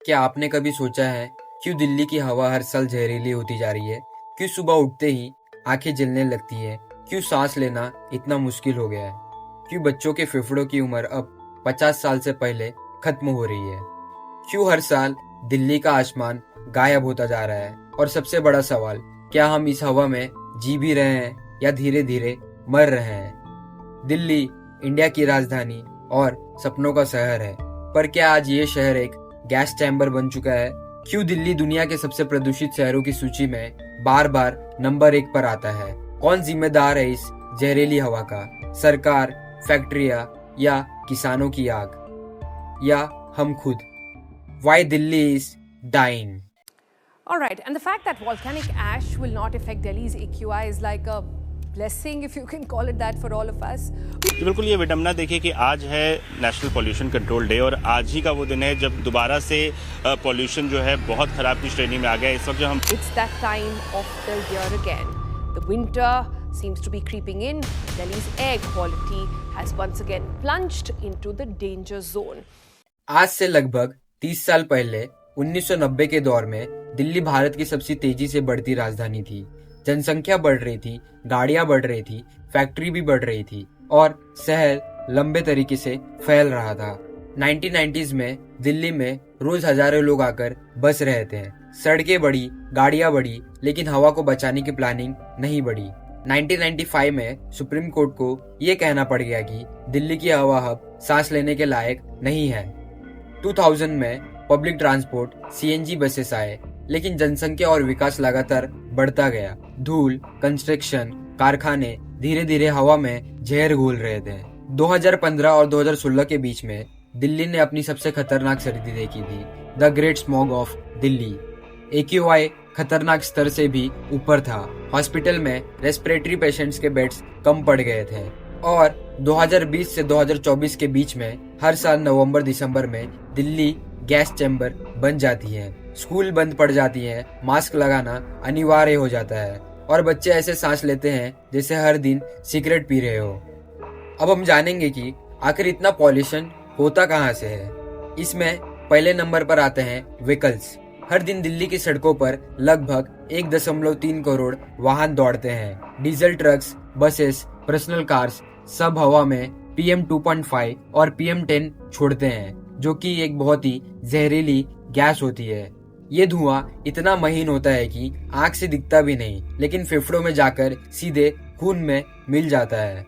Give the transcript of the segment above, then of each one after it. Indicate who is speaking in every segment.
Speaker 1: क्या आपने कभी सोचा है क्यों दिल्ली की हवा हर साल जहरीली होती जा रही है? क्यों सुबह उठते ही आंखें जलने लगती है? क्यों सांस लेना इतना मुश्किल हो गया है? क्यों बच्चों के फेफड़ों की उम्र अब 50 साल से पहले खत्म हो रही है? क्यों हर साल दिल्ली का आसमान गायब होता जा रहा है? और सबसे बड़ा सवाल, क्या हम इस हवा में जी भी रहे हैं या धीरे धीरे मर रहे हैं? दिल्ली इंडिया की राजधानी और सपनों का शहर है, पर क्या आज ये शहर एक गैस चैम्बर बन चुका है? क्यों दिल्ली दुनिया के सबसे प्रदूषित शहरों की सूची में बार बार नंबर 1 पर आता है? कौन जिम्मेदार है इस जहरीली हवा का? सरकार, फैक्ट्रियां या किसानों की आग, या हम खुद? Why Delhi is dying?
Speaker 2: All right, and the fact that volcanic ash will not affect Delhi's AQI is like a blessing, if you can call it that, for all of us.
Speaker 3: तो बिल्कुल ये विडम्बना देखिए कि आज है national pollution control day और आज ही का वो दिन है जब दोबारा से पॉल्यूशन जो है बहुत खराब की श्रेणी में आ गया। इस वक्त जो हम
Speaker 2: It's that time of the year again. The winter seems to be creeping in. Delhi's air quality has once again plunged into the danger zone.
Speaker 1: आज से लगभग 30 साल पहले 1990 के दौर में दिल्ली भारत की सबसे तेजी से बढ़ती राजधानी थी। जनसंख्या बढ़ रही थी, गाड़ियां बढ़ रही थी, फैक्ट्री भी बढ़ रही थी और शहर लंबे तरीके से फैल रहा था। 1990s में दिल्ली में रोज हजारों लोग आकर बस रहे थे। सड़कें बढ़ी, गाड़ियां बढ़ी, लेकिन हवा को बचाने की प्लानिंग नहीं बढ़ी। 1995 में सुप्रीम कोर्ट को ये कहना पड़ गया कि दिल्ली की हवा अब सांस लेने के लायक नहीं है। 2000 में पब्लिक ट्रांसपोर्ट सीएनजी बसेस आए, लेकिन जनसंख्या और विकास लगातार बढ़ता गया। धूल, कंस्ट्रक्शन, कारखाने धीरे धीरे हवा में जहर घोल रहे थे। 2015 और 2016 के बीच में दिल्ली ने अपनी सबसे खतरनाक सर्दी देखी थी, the great smog of Delhi. AQI खतरनाक स्तर से भी ऊपर था। हॉस्पिटल में रेस्पिरेटरी पेशेंट्स के बेड्स कम पड़ गए थे और 2020 से 2024 के बीच में हर साल नवंबर दिसंबर में दिल्ली गैस चैम्बर बन जाती है। स्कूल बंद पड़ जाती है, मास्क लगाना अनिवार्य हो जाता है और बच्चे ऐसे सांस लेते हैं जैसे हर दिन सिगरेट पी रहे हो। अब हम जानेंगे कि आखिर इतना पॉल्यूशन होता कहाँ से है। इसमें पहले नंबर पर आते हैं व्हीकल्स। हर दिन दिल्ली की सड़कों पर लगभग 1.3 करोड़ वाहन दौड़ते हैं। Diesel trucks, buses, personal cars सब हवा में PM 2.5 और PM 10 छोड़ते हैं, जो कि एक बहुत ही जहरीली गैस होती है। ये धुआं इतना महीन होता है कि आंख से दिखता भी नहीं, लेकिन फेफड़ों में जाकर सीधे खून में मिल जाता है।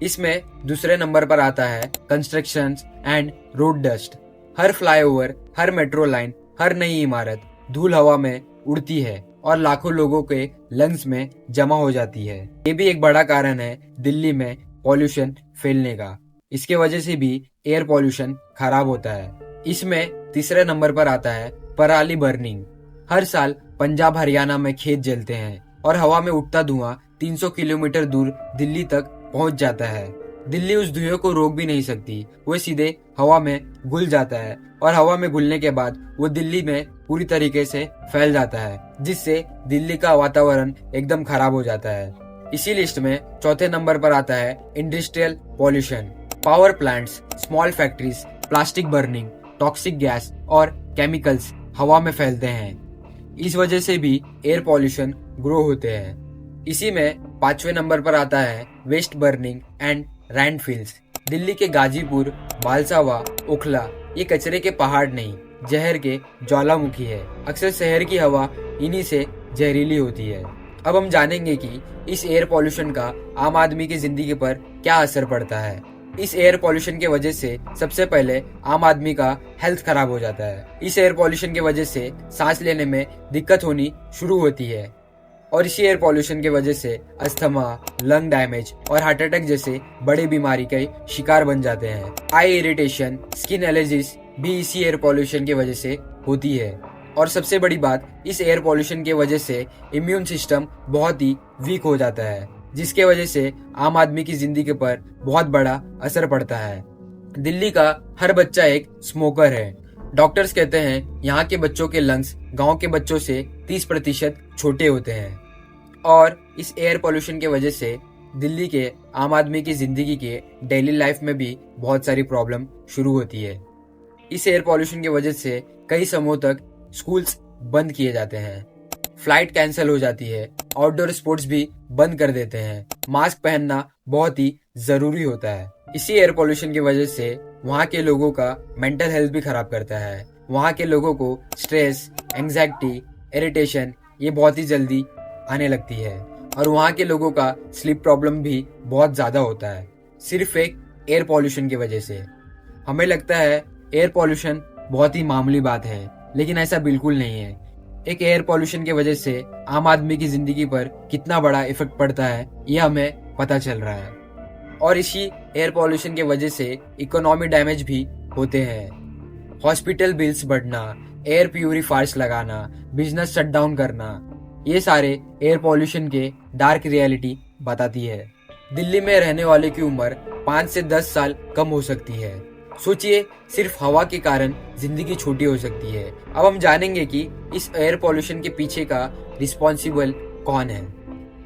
Speaker 1: इसमें दूसरे नंबर पर आता है कंस्ट्रक्शन एंड रोड डस्ट। हर फ्लाईओवर, हर मेट्रो लाइन, हर नई इमारत धूल हवा में उड़ती है और लाखों लोगों के लंग्स में जमा हो जाती है। ये भी एक बड़ा कारण है दिल्ली में पॉल्यूशन फैलने का। इसके वजह से भी एयर पॉल्यूशन खराब होता है। इसमें तीसरे नंबर पर आता है पराली बर्निंग। हर साल पंजाब, हरियाणा में खेत जलते हैं और हवा में उठता धुआं 300 किलोमीटर दूर दिल्ली तक पहुंच जाता है। दिल्ली उस धुएं को रोक भी नहीं सकती, वो सीधे हवा में घुल जाता है और हवा में घुलने के बाद वो दिल्ली में पूरी तरीके से फैल जाता है, जिससे दिल्ली का वातावरण एकदम खराब हो जाता है। इसी लिस्ट में चौथे नंबर पर आता है industrial pollution. Power plants, small factories, plastic burning, toxic gas और केमिकल्स हवा में फैलते हैं। इस वजह से भी एयर पॉल्यूशन ग्रो होते हैं। इसी में पांचवें नंबर पर आता है waste burning and landfills. Delhi के गाजीपुर, बालसावा, ओखला ये कचरे के पहाड़ नहीं, जहर के ज्वालामुखी है। अक्सर शहर की हवा इन्हीं से जहरीली होती है। अब हम जानेंगे कि इस एयर पॉल्यूशन का आम आदमी की जिंदगी पर क्या असर पड़ता है। इस एयर पॉल्यूशन के वजह से सबसे पहले आम आदमी का हेल्थ खराब हो जाता है। इस एयर पॉल्यूशन के वजह से सांस लेने में दिक्कत होनी शुरू होती है और इसी एयर पॉल्यूशन के वजह से अस्थमा, लंग डैमेज और हार्ट अटैक जैसे बड़े बीमारी के शिकार बन जाते हैं। आई इरिटेशन, स्किन एलर्जीज भी इसी एयर पॉल्यूशन की वजह से होती है। और सबसे बड़ी बात, इस एयर पॉल्यूशन की वजह से इम्यून सिस्टम बहुत ही वीक हो जाता है, जिसके वजह से आम आदमी की जिंदगी पर बहुत बड़ा असर पड़ता है। दिल्ली का हर बच्चा एक स्मोकर है। डॉक्टर्स कहते हैं यहाँ के बच्चों के लंग्स गांव के बच्चों से 30% छोटे होते हैं और इस एयर पॉल्यूशन की वजह से दिल्ली के आम आदमी की जिंदगी के डेली लाइफ में भी बहुत सारी प्रॉब्लम शुरू होती है। इस एयर पॉल्यूशन की वजह से कई समयों तक स्कूल्स बंद किए जाते हैं, फ्लाइट कैंसिल हो जाती है, आउटडोर स्पोर्ट्स भी बंद कर देते हैं, मास्क पहनना बहुत ही जरूरी होता है। इसी एयर पोल्यूशन की वजह से वहाँ के लोगों का मेंटल हेल्थ भी खराब करता है। वहाँ के लोगों को स्ट्रेस, एंग्जाइटी, इरिटेशन ये बहुत ही जल्दी आने लगती है और वहाँ के लोगों का स्लीप प्रॉब्लम भी बहुत ज्यादा होता है, सिर्फ एक एयर पोल्यूशन की वजह से। हमें लगता है एयर पोल्यूशन बहुत ही मामूली बात है, लेकिन ऐसा बिल्कुल नहीं है। एक एयर पोल्यूशन की वजह से आम आदमी की जिंदगी पर कितना बड़ा इफेक्ट पड़ता है ये हमें पता चल रहा है। और इसी एयर पोल्यूशन की वजह से इकोनॉमी डैमेज भी होते हैं। हॉस्पिटल बिल्स बढ़ना, एयर प्यूरिफायर्स लगाना, बिजनेस शट डाउन करना, ये सारे एयर पोल्यूशन के डार्क रियलिटी बताती है। दिल्ली में रहने वाले की उम्र 5 से 10 साल कम हो सकती है। सोचिए, सिर्फ हवा के कारण जिंदगी छोटी हो सकती है। अब हम जानेंगे कि इस एयर पोल्यूशन के पीछे का रिस्पॉन्सिबल कौन है।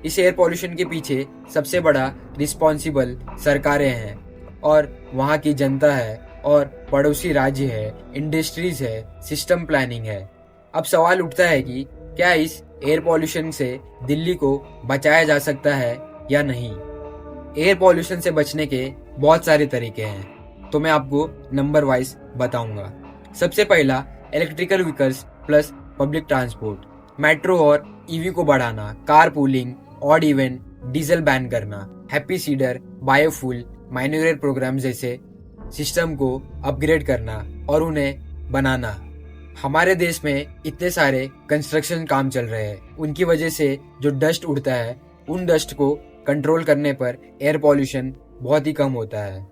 Speaker 1: इस एयर पोल्यूशन के पीछे सबसे बड़ा रिस्पॉन्सिबल सरकारें हैं और वहाँ की जनता है और पड़ोसी राज्य है, इंडस्ट्रीज है, सिस्टम प्लानिंग है। अब सवाल उठता है कि क्या इस एयर पोल्यूशन से दिल्ली को बचाया जा सकता है या नहीं। एयर पोल्यूशन से बचने के बहुत सारे तरीके हैं, तो मैं आपको नंबर वाइज बताऊंगा। सबसे पहला, electrical vehicles plus public transport, metro और ईवी को बढ़ाना, car pooling, odd even, diesel ban करना, हैप्पी सीडर, बायोफ्यूल, माइनोरियर प्रोग्राम जैसे सिस्टम को अपग्रेड करना और उन्हें बनाना। हमारे देश में इतने सारे कंस्ट्रक्शन काम चल रहे हैं, उनकी वजह से जो डस्ट उड़ता है उन डस्ट को कंट्रोल करने पर एयर पॉल्यूशन बहुत ही कम होता है।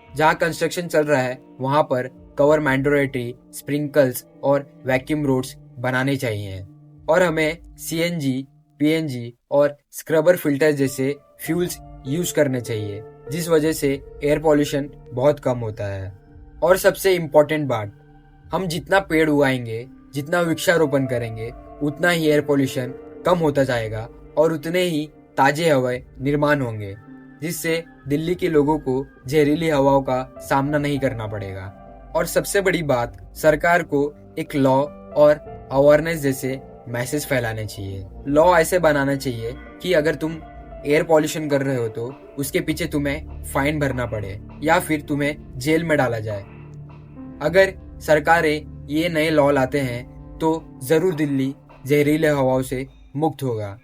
Speaker 1: जहाँ कंस्ट्रक्शन चल रहा है वहाँ पर कवर मैंडेटरी, स्प्रिंकल्स और वैक्यूम रोड्स बनाने चाहिए और हमें सीएनजी, पीएनजी और स्क्रबर फिल्टर जैसे फ्यूल्स यूज करने चाहिए, जिस वजह से एयर पॉल्यूशन बहुत कम होता है। और सबसे इम्पोर्टेंट बात, हम जितना पेड़ उगाएंगे, जितना वृक्षारोपण करेंगे, उतना ही एयर पॉल्यूशन कम होता जाएगा और उतने ही ताजे हवाएं निर्माण होंगे, जिससे दिल्ली के लोगों को जहरीली हवाओं का सामना नहीं करना पड़ेगा। और सबसे बड़ी बात, सरकार को एक लॉ और अवेयरनेस जैसे मैसेज फैलाने चाहिए। लॉ ऐसे बनाना चाहिए कि अगर तुम एयर पॉल्यूशन कर रहे हो तो उसके पीछे तुम्हें फाइन भरना पड़े या फिर तुम्हें जेल में डाला जाए। अगर सरकारें ये नए लॉ लाते हैं तो जरूर दिल्ली जहरीले हवाओं से मुक्त होगा।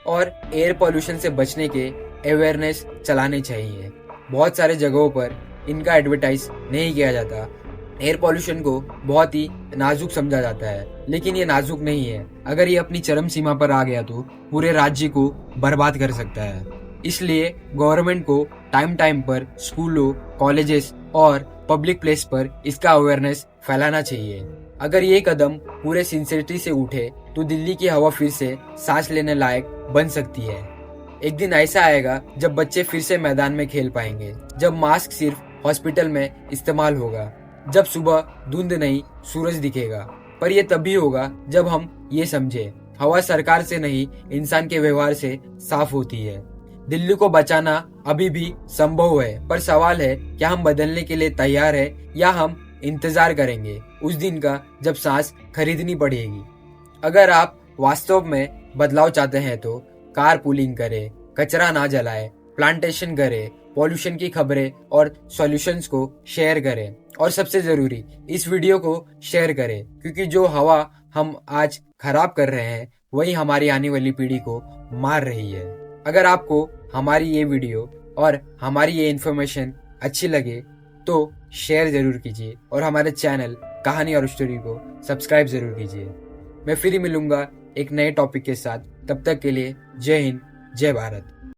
Speaker 1: और एयर पॉल्यूशन से बचने के अवेयरनेस चलाने चाहिए। बहुत सारे जगहों पर इनका एडवर्टाइज नहीं किया जाता। एयर पॉल्यूशन को बहुत ही नाजुक समझा जाता है, लेकिन ये नाजुक नहीं है। अगर ये अपनी चरम सीमा पर आ गया तो पूरे राज्य को बर्बाद कर सकता है। इसलिए गवर्नमेंट को टाइम टाइम पर स्कूलों, कॉलेजेस और पब्लिक प्लेस पर इसका अवेयरनेस फैलाना चाहिए। अगर ये कदम पूरे सिंसियरिटी से उठे तो दिल्ली की हवा फिर से सांस लेने लायक बन सकती है। एक दिन ऐसा आएगा जब बच्चे फिर से मैदान में खेल पाएंगे, जब मास्क सिर्फ हॉस्पिटल में इस्तेमाल होगा, जब सुबह धुंध नहीं सूरज दिखेगा। पर यह तभी होगा जब हम ये समझे, हवा सरकार से नहीं इंसान के व्यवहार से साफ होती है। दिल्ली को बचाना अभी भी संभव है, पर सवाल है क्या हम बदलने के लिए तैयार है या हम इंतजार करेंगे उस दिन का जब सांस खरीदनी पड़ेगी। अगर आप वास्तव में बदलाव चाहते हैं तो कार पूलिंग करें, कचरा ना जलाएं, प्लांटेशन करें, पॉल्यूशन की खबरें और सॉल्यूशंस को शेयर करें और सबसे जरूरी इस वीडियो को शेयर करें, क्योंकि जो हवा हम आज खराब कर रहे हैं वही हमारी आने वाली पीढ़ी को मार रही है। अगर आपको हमारी ये वीडियो और हमारी ये इन्फॉर्मेशन अच्छी लगे तो शेयर जरूर कीजिए और हमारे चैनल कहानी और स्टोरी को सब्सक्राइब जरूर कीजिए। मैं फिर मिलूंगा एक नए टॉपिक के साथ, तब तक के लिए जय हिंद, जय भारत।